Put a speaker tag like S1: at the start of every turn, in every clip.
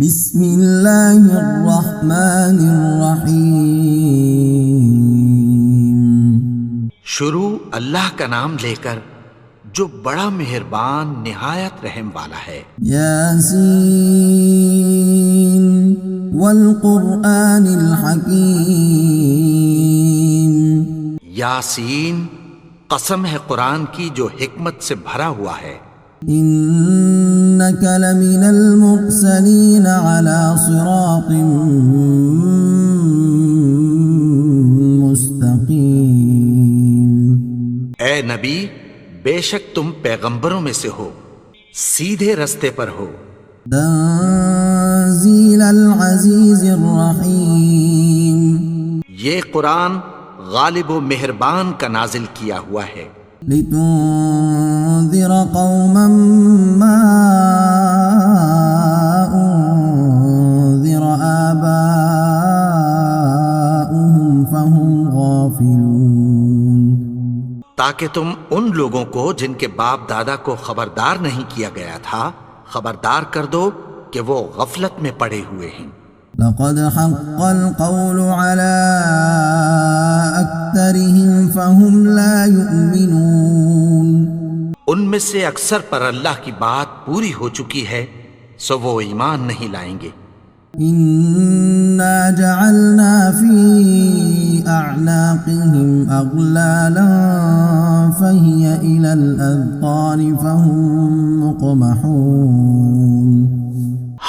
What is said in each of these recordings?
S1: بسم اللہ الرحمن الرحیم۔
S2: شروع اللہ کا نام لے کر جو بڑا مہربان نہایت رحم والا ہے۔
S1: یاسین والقرآن الحکیم۔
S2: یاسین، قسم ہے قرآن کی جو حکمت سے بھرا ہوا ہے۔
S1: انک لمن المرسلین علی صراط مستقیم۔
S2: اے نبی، بے شک تم پیغمبروں میں سے ہو، سیدھے رستے پر ہو۔
S1: تنزیل العزیز الرحیم۔
S2: یہ قرآن غالب و مہربان کا نازل کیا ہوا ہے۔
S1: لتنذر قوما ما انذر آباؤهم فهم غافلون۔
S2: تاکہ تم ان لوگوں کو جن کے باپ دادا کو خبردار نہیں کیا گیا تھا خبردار کر دو کہ وہ غفلت میں پڑے ہوئے ہیں۔
S1: لقد حق القول على أكثرهم فهم لا يؤمنون۔
S2: ان میں سے اکثر پر اللہ کی بات پوری ہو چکی ہے سو وہ ایمان نہیں لائیں گے۔
S1: إنا جعلنا في أعناقهم أغلالا فهي إلى الأذقان فهم مقمحون۔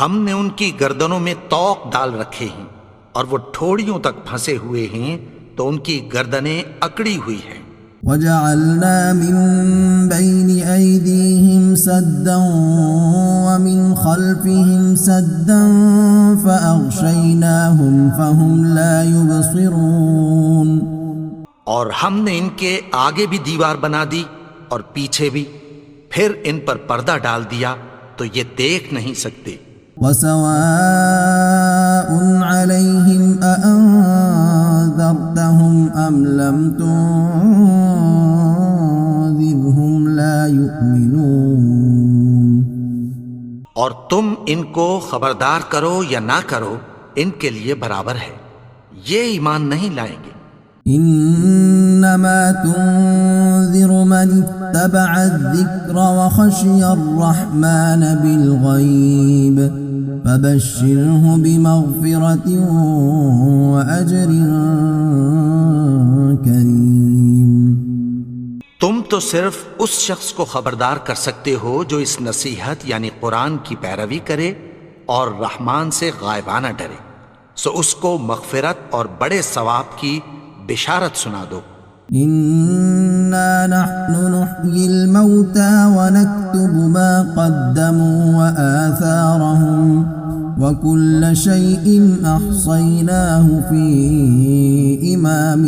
S2: ہم نے ان کی گردنوں میں طوق ڈال رکھے ہیں اور وہ ٹھوڑیوں تک پھنسے ہوئے ہیں تو ان کی گردنیں اکڑی ہوئی ہیں۔
S1: وجعلنا من بين أيديهم سدا ومن خلفهم سدا فأغشيناهم فهم لا يبصرون۔
S2: اور ہم نے ان کے آگے بھی دیوار بنا دی اور پیچھے بھی، پھر ان پر پردہ ڈال دیا تو یہ دیکھ نہیں سکتے۔
S1: وسواء عليهم أأنذرتهم أم لم تنذرهم لا يؤمنون۔
S2: اور تم ان کو خبردار کرو یا نہ کرو ان کے لیے برابر ہے، یہ ایمان نہیں لائیں گے۔
S1: انما تنذر من اتبع الذکر وخشی الرحمن بالغیب فبشرہ بمغفرۃ واجر کریم۔
S2: تم تو صرف اس شخص کو خبردار کر سکتے ہو جو اس نصیحت یعنی قرآن کی پیروی کرے اور رحمان سے غائبانہ ڈرے، سو اس کو مغفرت اور بڑے ثواب کی بشارت سنا دو۔
S1: انا نحن نحيي الموتى ونكتب ما قدموا وآثارهم وكل شيء أحصيناه في إمام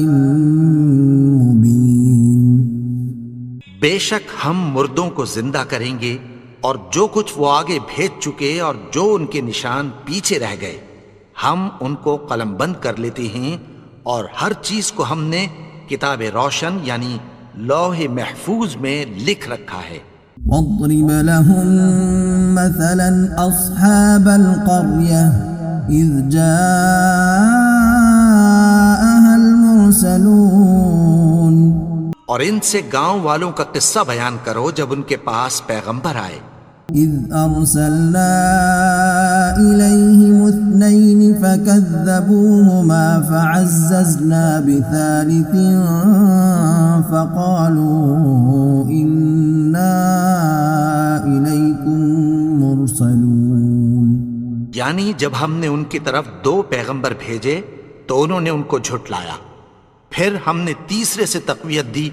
S1: مبين۔
S2: بے شک ہم مردوں کو زندہ کریں گے اور جو کچھ وہ آگے بھیج چکے اور جو ان کے نشان پیچھے رہ گئے ہم ان کو قلم بند کر لیتے ہیں، اور ہر چیز کو ہم نے کتاب روشن یعنی لوح محفوظ میں لکھ رکھا ہے۔
S1: واضرب لهم مثلا أصحاب القرية إذ جاءها المرسلون۔
S2: اور ان سے گاؤں والوں کا قصہ بیان کرو جب ان کے پاس پیغمبر آئے۔
S1: إذ أرسلنا إليهم اثنين فكذبوهما فعززنا بثالث فقالوا إنا إليكم مرسلون۔
S2: یعنی جب ہم نے ان کی طرف دو پیغمبر بھیجے تو انہوں نے ان کو جھٹلایا، پھر ہم نے تیسرے سے تقویت دی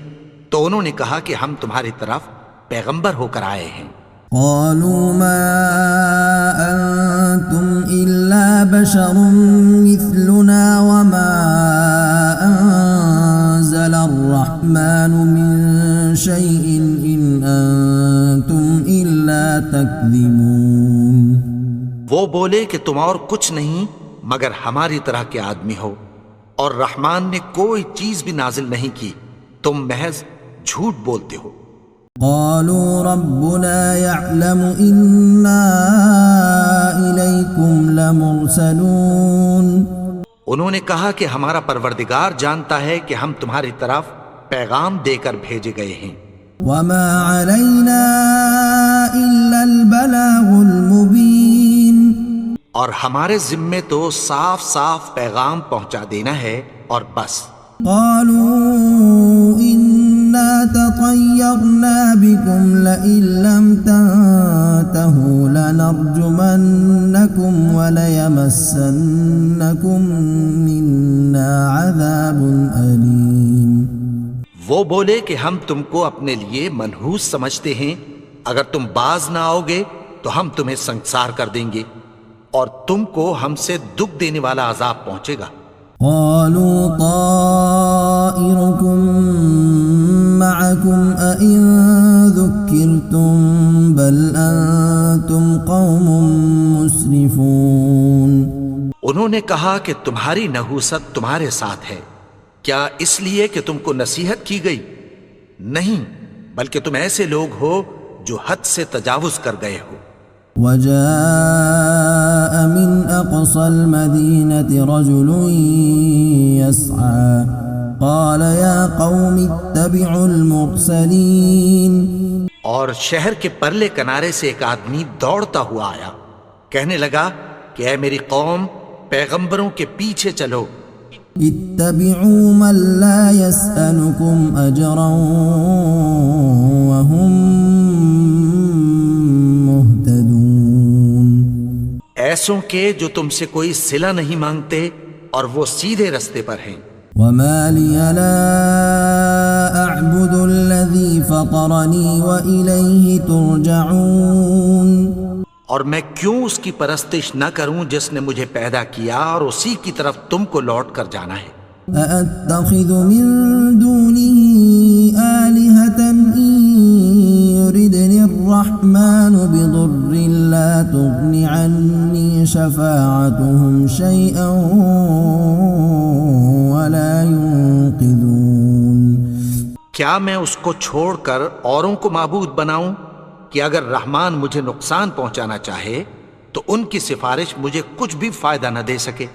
S2: تو انہوں نے کہا کہ ہم تمہاری طرف پیغمبر ہو کر آئے ہیں۔
S1: قالوا ما أنتم إلا بشر مثلنا وما أنزل الرحمن من شيء إن أنتم إلا تكذبون۔
S2: وہ بولے کہ تم اور کچھ نہیں مگر ہماری طرح کے آدمی ہو، اور رحمان نے کوئی چیز بھی نازل نہیں کی، تم محض جھوٹ بولتے ہو۔
S1: قالوا ربنا يعلم إنا إليكم لمرسلون
S2: انہوں نے کہا کہ ہمارا پروردگار جانتا ہے کہ ہم تمہاری طرف پیغام دے کر بھیجے گئے ہیں،
S1: وما علينا إلا البلاغ المبين
S2: اور ہمارے ذمے تو صاف صاف پیغام پہنچا دینا ہے اور بس۔
S1: قالوا إنا تطيرنا بكم لئن لم تنتهوا لنرجمنكم وليمسنكم منا عذاب أليم۔
S2: وہ بولے کہ ہم تم کو اپنے لیے منحوس سمجھتے ہیں، اگر تم باز نہ آؤ گے تو ہم تمہیں سنگسار کر دیں گے اور تم کو ہم سے دکھ دینے والا عذاب پہنچے گا۔
S1: قالوا طائركم معكم أئن ذكرتم بل أنتم قوم مسرفون۔
S2: انہوں نے کہا کہ تمہاری نحوست تمہارے ساتھ ہے، کیا اس لیے کہ تم کو نصیحت کی گئی؟ نہیں، بلکہ تم ایسے لوگ ہو جو حد سے تجاوز کر گئے ہو۔
S1: وجاء من أقصى المدينة رجل يسعى قال يا قوم اتبعوا المرسلين۔
S2: اور شہر کے پرلے کنارے سے ایک آدمی دوڑتا ہوا آیا، کہنے لگا کہ اے میری قوم، پیغمبروں کے پیچھے چلو۔
S1: اتبعوا من لا يسألكم أجرا وهم مهتدون۔
S2: ایسوں کے جو تم سے کوئی صلہ نہیں مانگتے اور وہ سیدھے رستے پر ہیں۔
S1: وما لي لا أعبد الذي فطرني وإليه ترجعون۔
S2: اور میں کیوں اس کی پرستش نہ کروں جس نے مجھے پیدا کیا اور اسی کی طرف تم کو لوٹ کر جانا ہے۔
S1: أأتخذ من دونه آلهة إن يردني الرحمن بضر لا تغن عني شفاعتهم شيئا ولا ينقذون۔
S2: کیا میں اس کو چھوڑ کر اوروں کو معبود بناؤں کہ اگر رحمان مجھے نقصان پہنچانا چاہے تو ان کی سفارش مجھے کچھ بھی فائدہ نہ دے سکے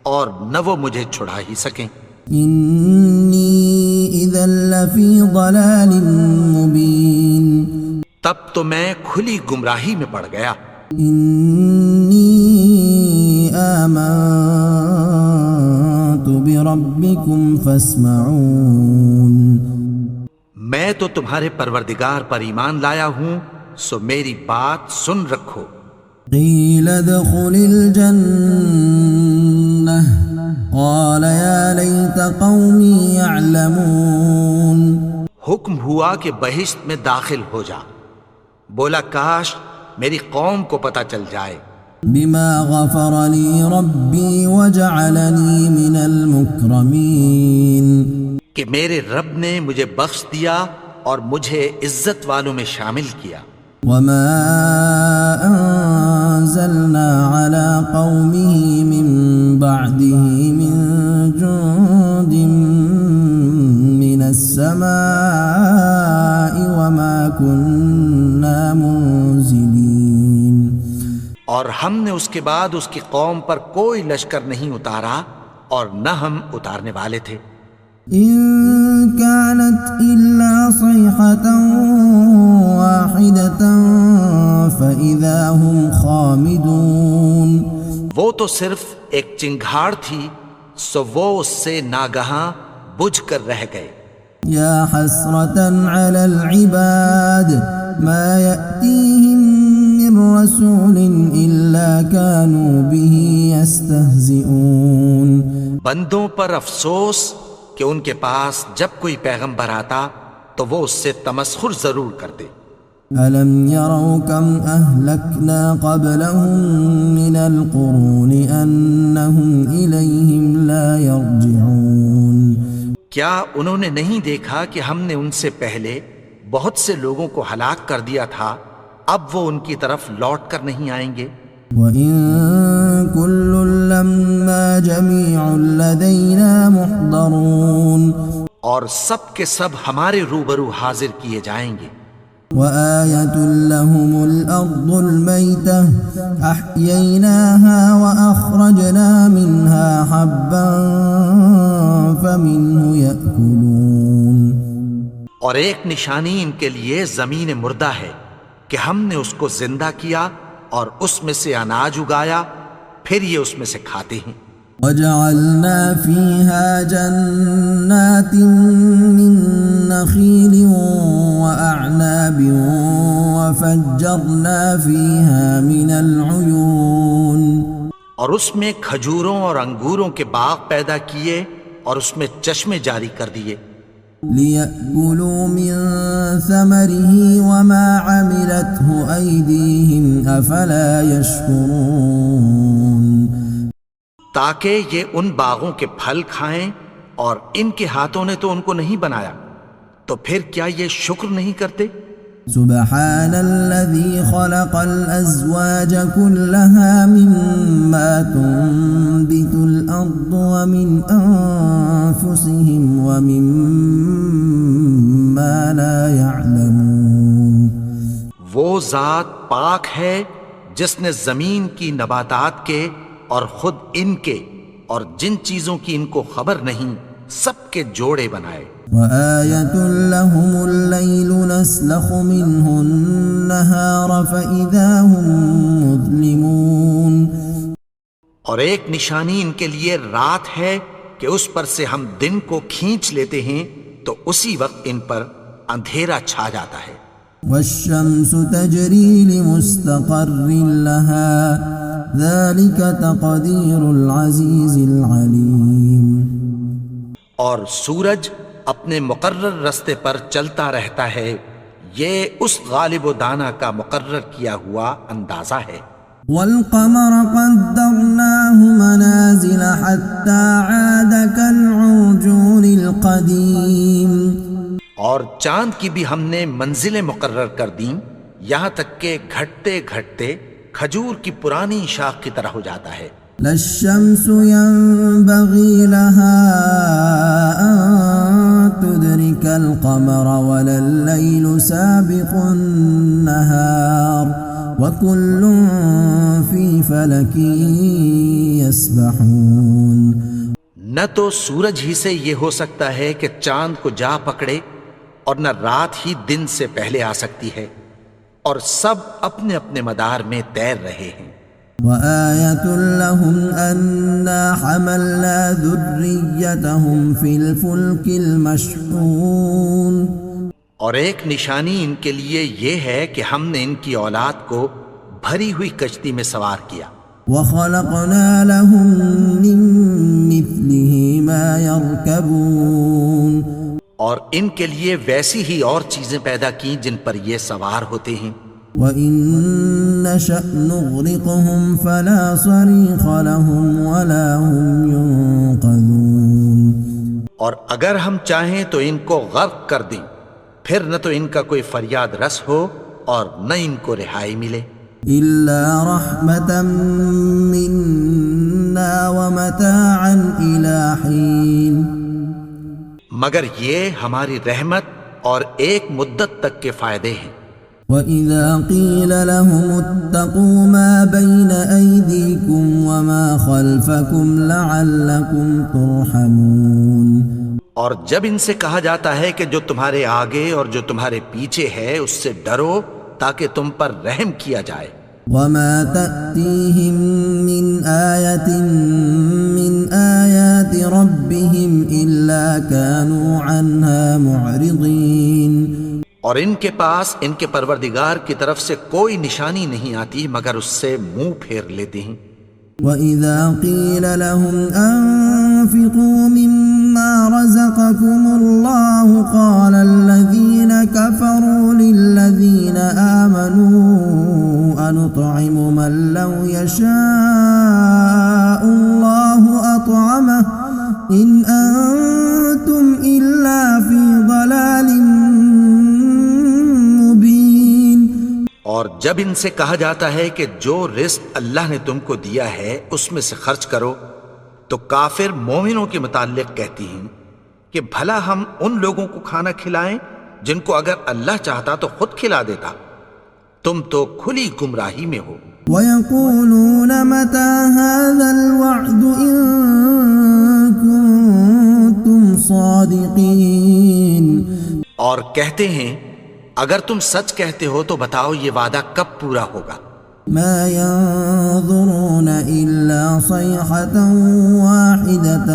S2: اور نہ وہ مجھے چھڑا ہی سکیں۔
S1: إني إذا لفي ضلال مبين۔
S2: تب تو میں کھلی گمراہی میں پڑ گیا۔
S1: إني آمنت بربكم فاسمعون۔
S2: میں تو تمہارے پروردگار پر ایمان لایا ہوں، سو میری بات سن رکھو۔
S1: قيل ادخل الجنة قال يا ليت قومي يعلمون۔
S2: حکم ہوا کہ بہشت میں داخل ہو جا، بولا کاش میری قوم کو پتہ چل جائے۔
S1: بما غفر لي ربي وجعلني من المكرمين۔
S2: کہ میرے رب نے مجھے بخش دیا اور مجھے عزت والوں میں شامل کیا۔
S1: وما أنزلنا على قومه من بعده من جند من السماء وما كنا منزلين۔
S2: اور ہم نے اس کے بعد اس کی قوم پر کوئی لشکر نہیں اتارا اور نہ ہم اتارنے والے تھے۔
S1: إن كانت إلا صيحة واحدة فإذا هم خامدون۔
S2: وہ تو صرف ایک چنگھاڑ تھی، سو وہ اس سے ناگہاں بجھ کر رہ گئے۔
S1: يا حسرة على العباد ما يأتيهم من رسول إلا كانوا به يستهزئون۔
S2: بندوں پر افسوس کہ ان کے پاس جب کوئی پیغمبر آتا تو وہ اس سے تمسخر ضرور کرتے۔
S1: ألم يروا كم أهلكنا قبلهم من القرون أنهم إليهم لا يرجعون۔
S2: کیا انہوں نے نہیں دیکھا کہ ہم نے ان سے پہلے بہت سے لوگوں کو ہلاک کر دیا تھا، اب وہ ان کی طرف لوٹ کر نہیں آئیں گے؟
S1: وَإِن كُلٌّ لَّمَّا جَمِيعٌ لَّدَيْنَا مُحْضَرُونَ۔
S2: اور سب کے سب ہمارے روبرو حاضر کیے جائیں گے۔
S1: وآية لهم الأرض الميتة أحييناها وأخرجنا منها حبا فمنه يأكلون.
S2: اور ایک نشانی ان کے لیے زمین مردہ ہے کہ ہم نے اس کو زندہ کیا اور اس میں سے اناج اگایا، پھر یہ اس میں سے کھاتے ہیں.
S1: وجعلنا فيها جنات من نخيل وأعناب وفجرنا فيها من العيون.
S2: اور اس میں کھجوروں اور انگوروں کے باغ پیدا کیے اور اس میں چشمے جاری کر دیے.
S1: ليأكلوا من ثمره وما عملته أيديهم أفلا يشكرون.
S2: تاکہ یہ ان باغوں کے پھل کھائیں اور ان کے ہاتھوں نے تو ان کو نہیں بنایا، تو پھر کیا یہ شکر نہیں کرتے؟
S1: سبحان الذي خلق الأزواج كلها مما تنبت الأرض ومن أنفسهم ومما لا يعلمون.
S2: وہ ذات پاک ہے جس نے زمین کی نباتات کے اور خود ان کے اور جن چیزوں کی ان کو خبر نہیں سب کے جوڑے بنائے.
S1: وآية لهم الليل نسلخ منه النهار فإذا هم مظلمون.
S2: اور ایک نشانی ان کے لیے رات ہے کہ اس پر سے ہم دن کو کھینچ لیتے ہیں تو اسی وقت ان پر اندھیرا چھا جاتا ہے.
S1: والشمس تجري لمستقر لها ذلك تقدير العزيز العليم.
S2: اور سورج اپنے مقرر رستے پر چلتا رہتا ہے، یہ اس غالب و دانا کا مقرر کیا ہوا اندازہ ہے.
S1: والقمر قدرناه منازل حتى عاد كالعرجون القديم.
S2: اور چاند کی بھی ہم نے منزلیں مقرر کر دیں یہاں تک کہ گھٹتے گھٹتے کھجور کی پرانی شاخ کی طرح ہو جاتا ہے.
S1: لا الشمس ينبغي لها أن تدرك القمر ولا الليل سابق النهار وكل في فلك يسبحون.
S2: نہ تو سورج ہی سے یہ ہو سکتا ہے کہ چاند کو جا پکڑے اور نہ رات ہی دن سے پہلے آ سکتی ہے، اور سب اپنے اپنے مدار میں تیر رہے ہیں.
S1: وآية لهم أنا حملنا ذريتهم في الفلك المشحون.
S2: اور ایک نشانی ان کے لیے یہ ہے کہ ہم نے ان کی اولاد کو بھری ہوئی کشتی میں سوار کیا.
S1: وخلقنا لهم من مثله ما يركبون.
S2: اور ان کے لیے ویسی ہی اور چیزیں پیدا کی جن پر یہ سوار ہوتے ہیں.
S1: وَإِن نَّشَأْ نُغْرِقْهُمْ فَلَا صَرِيخَ لَهُمْ وَلَا هُمْ يُنقَذُونَ.
S2: اور اگر ہم چاہیں تو ان کو غرق کر دیں، پھر نہ تو ان کا کوئی فریاد رس ہو اور نہ ان کو رہائی ملے.
S1: إِلَّا رَحْمَةً مِّنَّا وَمَتَاعًا إِلَىٰ حِينٍ.
S2: مگر یہ ہماری رحمت اور ایک مدت تک کے فائدے ہیں.
S1: وَإِذَا قِيلَ لَهُمُ اتَّقُوا مَا بَيْنَ أَيْدِيكُمْ وَمَا خَلْفَكُمْ لَعَلَّكُمْ تُرْحَمُونَ.
S2: اور جب ان سے کہا جاتا ہے کہ جو تمہارے آگے اور جو تمہارے پیچھے ہے اس سے ڈرو تاکہ تم پر رحم کیا جائے.
S1: وَمَا تَأْتِيهِم مِّنْ آيَةٍ مِّنْ آيَاتِ رَبِّهِمْ إِلَّا كَانُوا عَنْهَا مُعْرِضِينَ.
S2: اور ان کے پاس ان کے پروردگار کی طرف سے کوئی نشانی نہیں آتی مگر اس سے منہ پھیر لیتے ہیں.
S1: وَإِذَا قِيلَ لَهُمْ أَنفِقُوا مِمَّا رَزَقَكُمُ اللَّهُ قَالَ الَّذِينَ كَفَرُوا لِلَّذِينَ آمَنُوا أَنُطْعِمُ مَن لَّوْ يَشَاءُ اللَّهُ أَطْعَمَهُ إِنْ أَنتُمْ إِلَّا فِي ضَلَالٍ مُّبِينٍ.
S2: اور جب ان سے کہا جاتا ہے کہ جو رزق اللہ نے تم کو دیا ہے اس میں سے خرچ کرو تو کافر مومنوں کے متعلق کہتی ہیں کہ بھلا ہم ان لوگوں کو کھانا کھلائیں جن کو اگر اللہ چاہتا تو خود کھلا دیتا. تم تو کھلی گمراہی میں ہو.
S1: وَيَقُولُونَ مَتَى هَذَا الْوَعْدُ إِن كُنتُمْ صَادِقِينَ.
S2: اور کہتے ہیں اگر تم سچ کہتے ہو تو بتاؤ یہ وعدہ کب پورا ہوگا.
S1: مَا يَنظُرُونَ إِلَّا صَيْحَةً وَاحِدَةً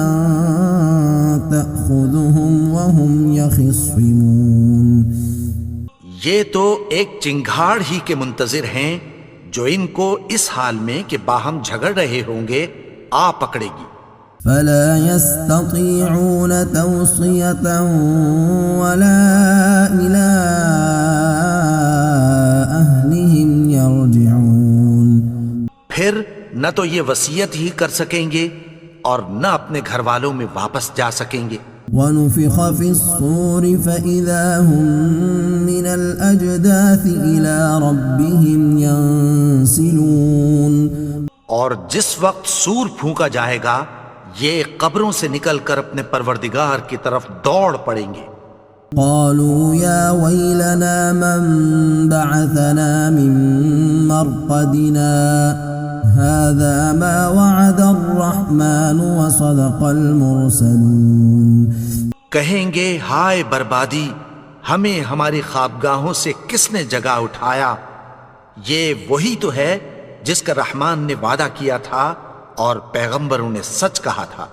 S1: تَأْخُذُهُمْ وَهُمْ يَخِصِّمُونَ.
S2: یہ تو ایک چنگھاڑ ہی کے منتظر ہیں جو ان کو اس حال میں کہ باہم جھگڑ رہے ہوں گے آ پکڑے گی.
S1: فَلَا يَسْتَطِيعُونَ تَوْصِيَةً وَلَا إِلَىٰ أَهْلِهِمْ يَرْجِعُونَ.
S2: پھر نہ تو یہ وصیت ہی کر سکیں گے اور نہ اپنے گھر والوں میں واپس جا سکیں گے.
S1: وَنُفِخَ فِي الصُّورِ فَإِذَا هُم مِّنَ الْأَجْدَاثِ إِلَىٰ رَبِّهِمْ يَنسِلُونَ.
S2: اور جس وقت سور پھونکا جائے گا یہ قبروں سے نکل کر اپنے پروردگار کی طرف دوڑ پڑیں گے.
S1: قالوا يا ويلنا من بعثنا من مرقدنا هذا ما وعد الرحمن وصدق المرسلون.
S2: کہیں گے ہائے بربادی، ہمیں ہماری خوابگاہوں سے کس نے جگا اٹھایا. یہ وہی تو ہے جس کا رحمان نے وعدہ کیا تھا اور پیغمبروں نے سچ کہا تھا.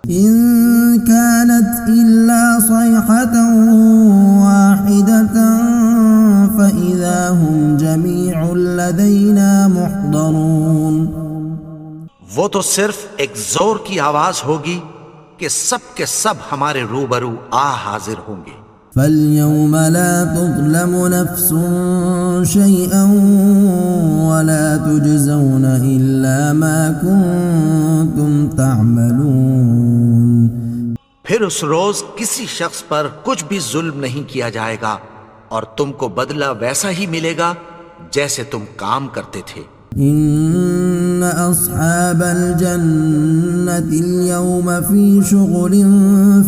S1: إن كانت إلا صيحة واحدة فإذا هم جميع لدينا محضرون.
S2: وہ تو صرف ایک زور کی آواز ہوگی کہ سب کے سب ہمارے روبرو حاضر ہوں گے.
S1: فَالْيَوْمَ لَا تُظْلَمُ نَفْسٌ شَيْئًا وَلَا تُجْزَوْنَ إِلَّا مَا كُنتُمْ تَعْمَلُونَ.
S2: پھر اس روز کسی شخص پر کچھ بھی ظلم نہیں کیا جائے گا اور تم کو بدلہ ویسا ہی ملے گا جیسے تم کام کرتے تھے.
S1: إِنَّ أَصْحَابَ الْجَنَّةِ الْيَوْمَ فِي شُغُلٍ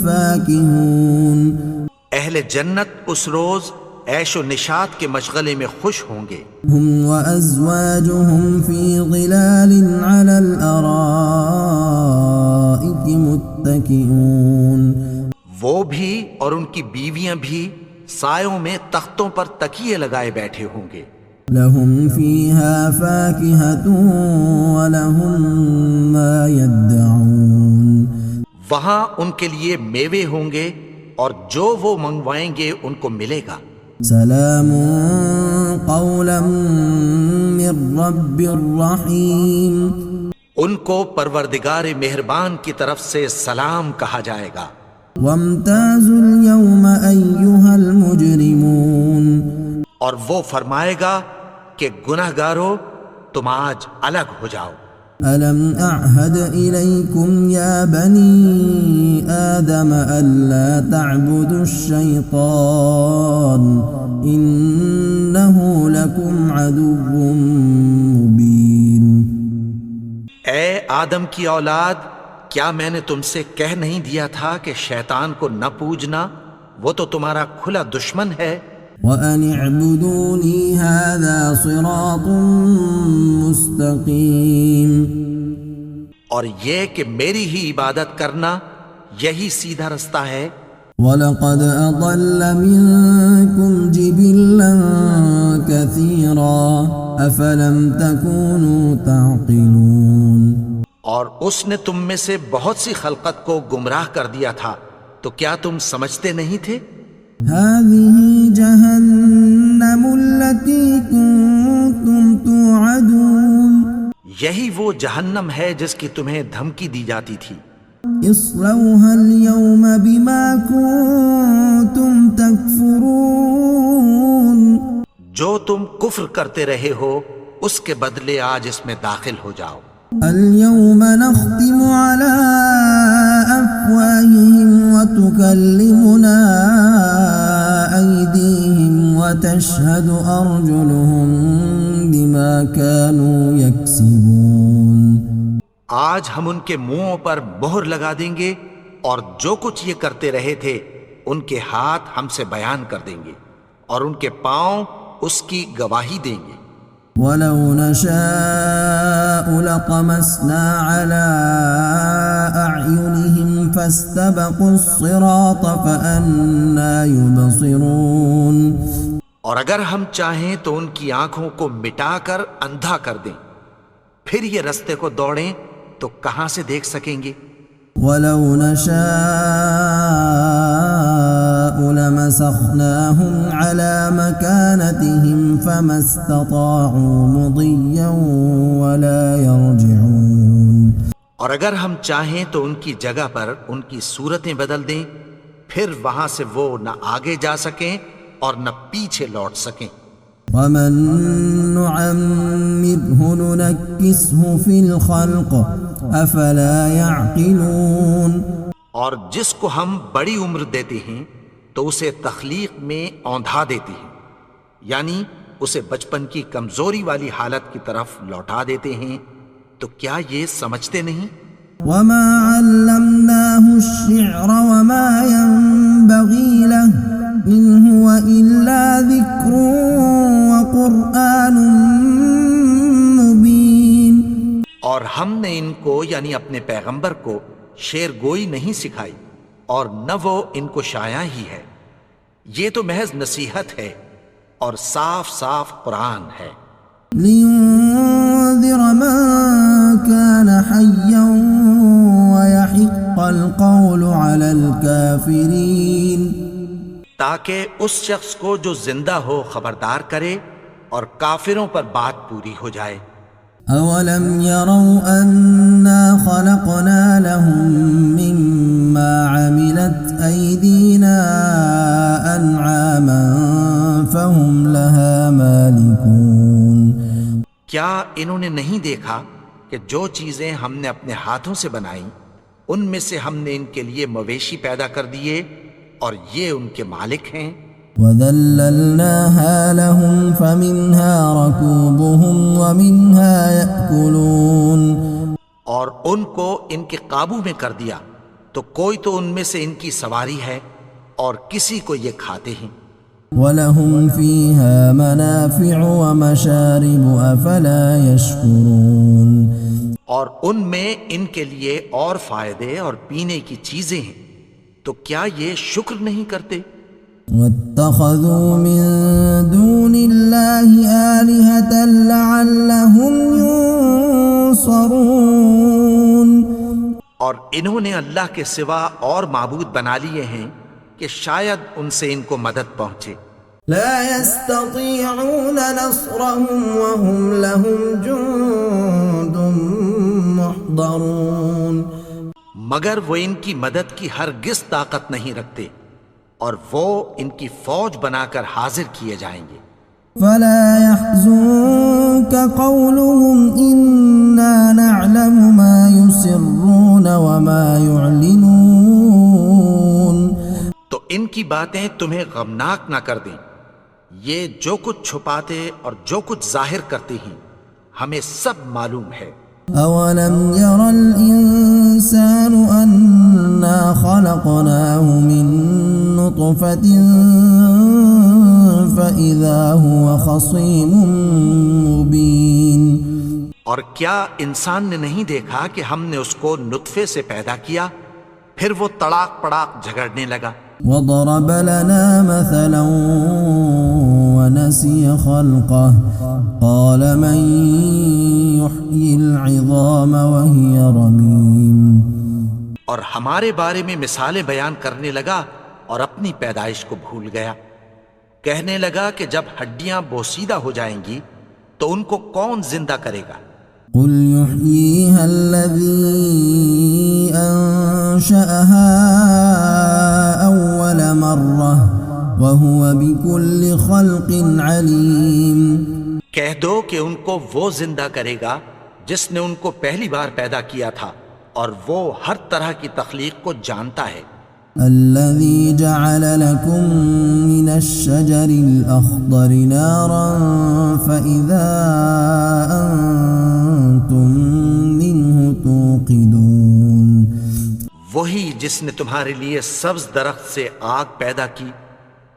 S1: فَاكِهُونَ.
S2: اہل جنت اس روز عیش و نشاط کے مشغلے میں خوش ہوں گے.
S1: هم وأزواجهم في ظلال على الأرائك متكئون.
S2: وہ بھی اور ان کی بیویاں بھی سایوں میں تختوں پر تکیے لگائے بیٹھے ہوں گے.
S1: لهم فيها فاكهة ولهم ما يدعون.
S2: وہاں ان کے لیے میوے ہوں گے اور جو وہ منگوائیں گے ان کو ملے گا.
S1: سلام قولا من رب الرحیم.
S2: ان کو پروردگار مہربان کی طرف سے سلام کہا جائے گا.
S1: وامتازوا اليوم أيها المجرمون.
S2: اور وہ فرمائے گا کہ گنہگارو تم آج الگ ہو جاؤ.
S1: ألم أعهد إليكم يا بني آدم ألا تعبدوا الشيطان إنه لكم عدو مبين.
S2: اے آدم کی اولاد، کیا میں نے تم سے کہہ نہیں دیا تھا کہ شیطان کو نہ پوجنا، وہ تو تمہارا کھلا دشمن ہے.
S1: وَأَنِ اعْبُدُونِي هَذَا صِرَاطٌ مُسْتَقِيمٌ.
S2: اور یہ کہ میری ہی عبادت کرنا یہی سیدھا رستہ ہے.
S1: وَلَقَدْ أَضَلَّ مِنكُمْ جِبِلًّا كَثِيرًا أَفَلَمْ تَكُونُوا تَعْقِلُونَ.
S2: اور اس نے تم میں سے بہت سی خلقت کو گمراہ کر دیا تھا، تو کیا تم سمجھتے نہیں تھے؟
S1: هذه جهنم التي كنتم توعدون.
S2: یہی وہ جہنم ہے جس کی تمہیں دھمکی دی جاتی تھی.
S1: اصلوها اليوم بما كنتم تكفرون.
S2: جو تم کفر کرتے رہے ہو اس کے بدلے آج اس میں داخل ہو جاؤ.
S1: اليوم نختم على أفواههم وتكلمنا أيديهم وتشهد أرجلهم بما كانوا يكسبون.
S2: آج ہم ان کے منہوں پر مہر لگا دیں گے اور جو کچھ یہ کرتے رہے تھے ان کے ہاتھ ہم سے بیان کر دیں گے اور ان کے پاؤں اس کی گواہی دیں گے۔
S1: وَلَوْ نَشَاءُ لَطَمَسْنَا عَلَىٰ أَعْيُنِهِمْ فَاسْتَبَقُوا الصِّرَاطَ فَأَنَّىٰ يُبْصِرُونَ۔
S2: اور اگر ہم چاہیں تو ان کی آنکھوں کو مٹا کر اندھا کر دیں، پھر یہ رستے کو دوڑیں تو کہاں سے دیکھ سکیں گے؟
S1: وَلَوْ نَشَاءُ لَمَسَخْنَاهُمْ عَلَىٰ مَكَانَتِهِمْ فَمَا اسْتَطَاعُوا مُضِيًّا وَلَا يَرْجِعُونَ۔
S2: اور اگر ہم چاہیں تو ان کی جگہ پر ان کی صورتیں بدل دیں، پھر وہاں سے وہ نہ آگے جا سکیں اور نہ پیچھے لوٹ سکیں۔
S1: وَمَن نُّعَمِّرْهُ نُنَكِّسْهُ فِي الْخَلْقِ أَفَلَا يَعْقِلُونَ۔
S2: اور جس کو ہم بڑی عمر دیتے ہیں تو اسے تخلیق میں اوندھا دیتے ہیں، یعنی اسے بچپن کی کمزوری والی حالت کی طرف لوٹا دیتے ہیں، تو کیا یہ سمجھتے نہیں؟
S1: وَمَا عَلَّمْنَاهُ الشِّعْرَ وَمَا يَنبَغِي لَهُ إِنْ هُوَ إِلَّا ذِكْرٌ وَقُرْآنٌ مُبِينٌ۔
S2: اور ہم نے ان کو یعنی اپنے پیغمبر کو شعر گوئی نہیں سکھائی، اور نہ وہ ان کو شایع ہی ہے، یہ تو محض نصیحت ہے اور صاف صاف قرآن ہے۔
S1: لِيُنذِرَ مَن كَانَ حَيًّا وَيَحِقَّ الْقَوْلُ عَلَى الْكَافِرِينَ،
S2: تاکہ اس شخص کو جو زندہ ہو خبردار کرے اور کافروں پر بات پوری ہو جائے۔
S1: أَوَلَمْ يَرَوْا أَنَّا خَلَقْنَا لَهُم مِّمَّا عَمِلَتْ أَيْدِينَا أَنْعَامًا فَهُمْ لَهَا مَالِكُونَ۔
S2: کیا انہوں نے نہیں دیکھا کہ جو چیزیں ہم نے اپنے ہاتھوں سے بنائیں ان میں سے ہم نے ان کے لیے مویشی پیدا کر دیے اور یہ ان کے مالک ہیں۔
S1: وَذَلَّلْنَاهَا لَهُمْ فَمِنْهَا رَكُوبُهُمْ وَمِنْهَا يَأْكُلُونَ۔
S2: اور ان کو ان کے قابو میں کر دیا تو کوئی تو ان میں سے ان کی سواری ہے اور کسی کو یہ کھاتے ہیں۔
S1: وَلَهُمْ فِيهَا مَنَافِعُ وَمَشَارِبُ أَفَلَا يَشْكُرُونَ۔
S2: اور ان میں ان کے لیے اور فائدے اور پینے کی چیزیں ہیں، تو کیا یہ شکر نہیں کرتے؟
S1: وَاتَّخَذُوا مِن دُونِ اللَّهِ آلِهَةً لَعَلَّهُمْ يُنصَرُونَ۔
S2: اور انہوں نے اللہ کے سوا اور معبود بنا لیے ہیں کہ شاید ان سے ان کو مدد پہنچے۔
S1: لا يستطيعون نصرهم وهم لهم جند محضرون۔
S2: مگر وہ ان کی مدد کی ہرگز طاقت نہیں رکھتے اور وہ ان کی فوج بنا کر حاضر کیے جائیں گے۔
S1: فلا يحزنك قولهم إنا نعلم ما يسرون وما يعلنون۔
S2: تو ان کی باتیں تمہیں غمناک نہ کر دیں، یہ جو کچھ چھپاتے اور جو کچھ ظاہر کرتے ہیں ہمیں سب معلوم ہے۔
S1: أولم ير الإنسان أنا خلقناه من نطفة فإذا هو خصيم مبين۔
S2: اور کیا انسان نے نہیں دیکھا کہ ہم نے اس کو نطفے سے پیدا کیا، پھر وہ تڑاک پڑاک جھگڑنے لگا۔
S1: وضرب لنا مثلا ونسي خلقه قال من يحيي العظام وهي رميم۔
S2: اور ہمارے بارے میں مثالیں بیان کرنے لگا اور اپنی پیدائش کو بھول گیا، کہنے لگا کہ جب ہڈیاں بوسیدہ ہو جائیں گی تو ان کو کون زندہ کرے گا؟
S1: قل يحييها الذي أنشأها أول مرة وهو بكل خلق عليم۔
S2: کہہ دو کہ ان کو وہ زندہ کرے گا جس نے ان کو پہلی بار پیدا کیا تھا اور وہ ہر طرح کی تخلیق کو جانتا ہے۔
S1: الذي جعل لكم من الشجر الأخضر نارا فإذا أنتم منه توقدون۔
S2: وہی جس نے تمہارے لیے سبز درخت سے آگ پیدا کی،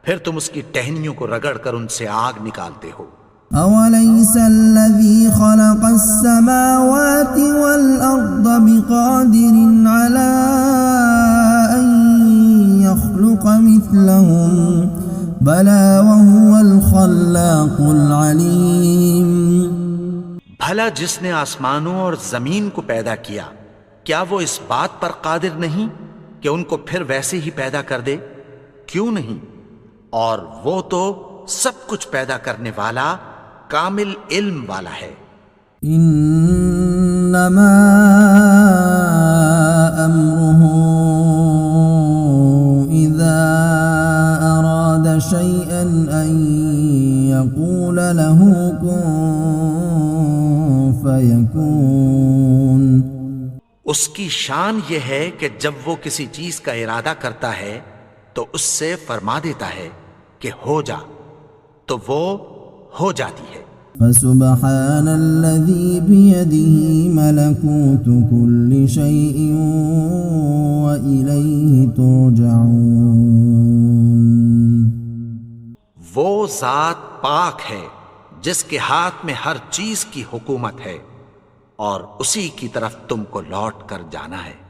S2: پھر تم اس کی ٹہنیوں کو رگڑ کر ان سے آگ نکالتے ہو۔
S1: أوليس الذي خلق السماوات والأرض بقادر على أن يخلق مثلهم بلى وهو الخلاق العليم۔
S2: بھلا جس نے آسمانوں اور زمین کو پیدا کیا، کیا وہ اس بات پر قادر نہیں کہ ان کو پھر ویسے ہی پیدا کر دے؟ کیوں نہیں؟ اور وہ تو سب کچھ پیدا کرنے والا، کامل علم والا ہے۔
S1: انما امره اذا اراد شيئا ان يقول له كن فيكون۔
S2: اس کی شان یہ ہے کہ جب وہ کسی چیز کا ارادہ کرتا ہے تو اس سے فرما دیتا ہے کہ ہو جا، تو وہ ہو جاتی ہے۔
S1: فسبحان الذي بيده ملكوت كل شيء وإليه ترجعون۔
S2: وہ ذات پاک ہے جس کے ہاتھ میں ہر چیز کی حکومت ہے، اور اسی کی طرف تم کو لوٹ کر جانا ہے۔